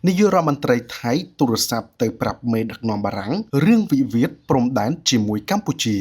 នាយករដ្ឋមន្ត្រីថៃទូរស័ព្ទទៅប្រាប់មេដឹកនាំបារាំងរឿងវិវាទព្រំដែនជាមួយកម្ពុជា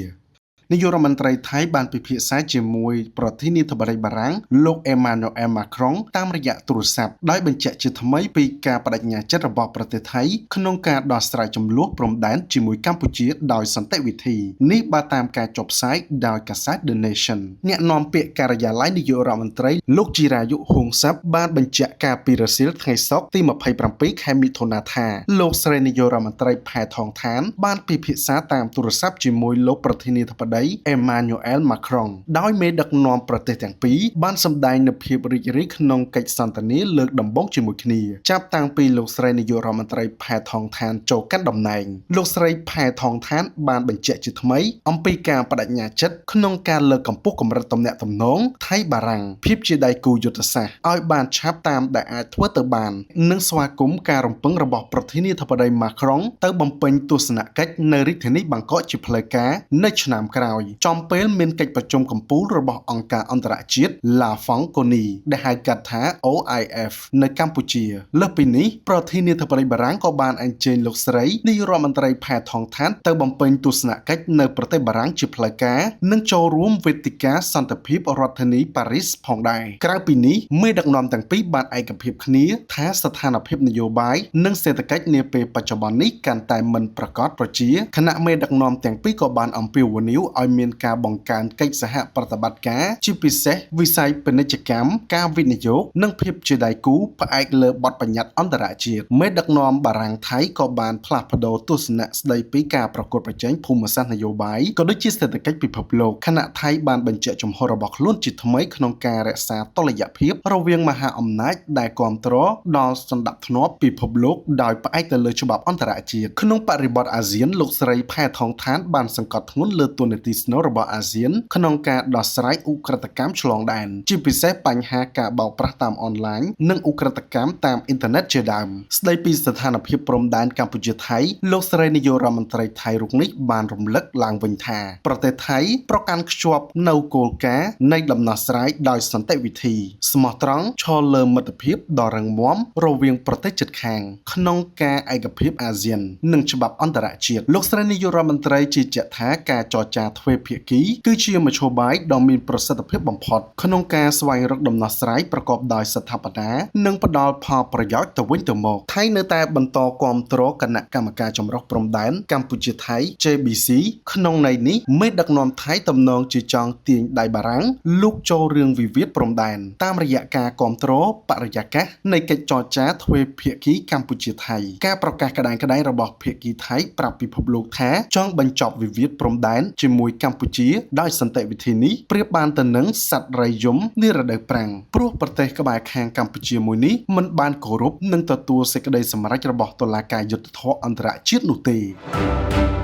នាយករដ្ឋមន្ត្រីថៃបានពិភាក្សាជាមួយប្រធានាធិបតីបារាំងលោកអេម៉ានូអែលម៉ាក្រុងតាមរយៈទូរស័ព្ទដោយបញ្ជាក់ជាថ្មីពីការបដិញ្ញាចិត្តរបស់ប្រទេសថៃក្នុងការដោះស្រាយជម្លោះព្រំដែនជាមួយកម្ពុជាដោយសន្តិវិធីនេះបើតាមការចុះផ្សាយដោយកាសែត The Nation អ្នកនាំពាក្យការិយាល័យនាយករដ្ឋមន្ត្រីលោកជីរាយុហុងសាប់បានបញ្ជាក់ការពីរសៀលថ្ងៃសុក្រទី27ខែមិថុនាថាលោកស្រីនាយករដ្ឋមន្ត្រីផែថងឋានបានពិភាក្សាតាមទូរស័ព្ទជាមួយលោកប្រធានាធិបតីអេម៉ានូអែលម៉ាក្រុងដោយមេដឹកនាំប្រទេសទាំងពីរបានសម្ដែងនូវភាពរីករាយក្នុងកិច្ចសន្ទនាលើកដំបូងជាមួយគ្នាចាប់តាំងពីលោកស្រីនាយករដ្ឋមន្ត្រីផែថងឋានចូលកាន់តំណែងលោកស្រីផែថងឋានបានបញ្ជាក់ជាថ្មីអំពីការបដិញ្ញាចិត្តក្នុងការលើកកម្ពស់កម្រិតទំនាក់ទំនងថៃបារាំងភាពជាដៃគូយុទ្ធសាស្ត្រឲ្យបានឆាប់តាមដែលអាចធ្វើទៅបាននិងស្វាគមន៍ការរំពឹងរបស់ប្រធានាធិបតីម៉ាក្រុងទៅបំពេញទស្សនកិច្ចនៅរាជធានីបាងកកជាផ្លូវការនៅឆ្នាំក្រោយចំពេលមានកិច្ចប្រជុំកំពូលរបស់អង្គការអន្តរជាតិ La Francophonie ដែលហៅកាត់ថា OIF នៅកម្ពុជាលើសពីនេះប្រធានាធិបតីបារាំងក៏បានអញ្ជើញលោកស្រីនាយករដ្ឋមន្ត្រីផែថងឋានទៅបំពេញទស្សនកិច្ចនៅប្រទេសបារាំងជាផ្លូវការនិងចូលរួមវេទិកាសន្តិភាពរដ្ឋធានីប៉ារីសផងដែរក្រៅពីនេះមេដឹកនាំទាំងពីរបានឯកភាពគ្នាថាស្ថានភាពនយោបាយនិងសេដ្ឋកិច្ចនាពេលបច្ចុប្បន្ននេះកាន់តែមិនប្រកបប្រជាខណៈមេដឹកនាំទាំងពីរក៏បានអំពាវនាវឲ្យមានការបង្កើនកិច្ចសហប្រតិបត្តិការជាពិសេសវិស័យពាណិជ្ជកម្មការវិនិយោគនិងភាពជាដៃគូផ្អែកលើបទបញ្ញត្តិអន្តរជាតិមេដឹកនាំបារាំងថៃក៏បានផ្លាស់ប្ដូរទស្សនៈស្ដីពីការប្រកួតប្រជែងភូមិសាស្ត្រនយោបាយក៏ដូចជាសេដ្ឋកិច្ចពិភពលោកខណៈថៃបានបញ្ជាក់ជំហររបស់ខ្លួនជាថ្មីក្នុងការរក្សាតុល្យភាពរវាងមហាអំណាចដែលគ្រប់គ្រងដល់សណ្ដាប់ធ្នាប់ពិភពលោកដោយផ្អែកទៅលើច្បាប់អន្តរជាតិក្នុងបរិបទអាស៊ានលោកស្រីផែថងឋានបានសង្កត់ធ្ងន់លើតួនាទីស្នូលរបស់អាស៊ានក្នុងការដោះស្រាយឧក្រិដ្ឋកម្មឆ្លងដែនជាពិសេសបញ្ហាការបោកប្រាស់តាមអនឡាញនិងឧក្រិដ្ឋកម្មតាមអ៊ីនធឺណិតជាដើមស្ដីពីស្ថានភាពព្រំដែនកម្ពុជាថៃលោកស្រីនាយករដ្ឋមន្ត្រីថៃរូបនេះបានរំលឹកឡើងវិញថាប្រទេសថៃប្រកាន់ខ្ជាប់នូវគោលការណ៍នៃដំណោះស្រាយដោយសន្តិវិធីស្មោះត្រង់ឈលលើមិត្តភាពដ៏រឹងមាំរវាងប្រទេសជិតខាងក្នុងការឯកភាពអាស៊ាននិងច្បាប់អន្តរជាតិលោកស្រីនាយករដ្ឋមន្ត្រីជឿជាក់ថាការចរចាទ្វេភាគីគឺជាមធ្យោបាយដ៏មានប្រសិទ្ធភាពបំផុតក្នុងការស្វែងរកដំណោះស្រាយប្រកបដោយស្ថាបនានិងផ្ដល់ផលប្រយោជន៍ទៅវិញទៅមកថៃនៅតែបន្តគាំទ្រគណៈកម្មការចម្រុះព្រំដែនកម្ពុជាថៃ JBC ក្នុងន័យនេះមេដឹកនាំថៃទំនងជាចង់ទាញដៃបារាំងលូកចូលរឿងវិវាទព្រំដែនតាមរយៈការគាំទ្របរិយាកាសនៃកិច្ចចរចាទ្វេភាគីកម្ពុជាថៃការប្រកាសក្តាររបស់ភាគីថៃប្រាប់ពិភពលោកថាចង់បញ្ចប់វិវាទព្រំដែនជាមួយកម្ពុជាដោយសន្តិវិធីនេះប្រៀបបានទៅនឹងសត្វរៃយំនារដូវប្រាំងព្រោះប្រទេសក្បែរខាងកម្ពុជាមួយនេះមិនបានគោរពនិងទទួលសេចក្តីសម្រេចរបស់តុលាការយុត្តិធម៌អន្តរជាតិនោះទេ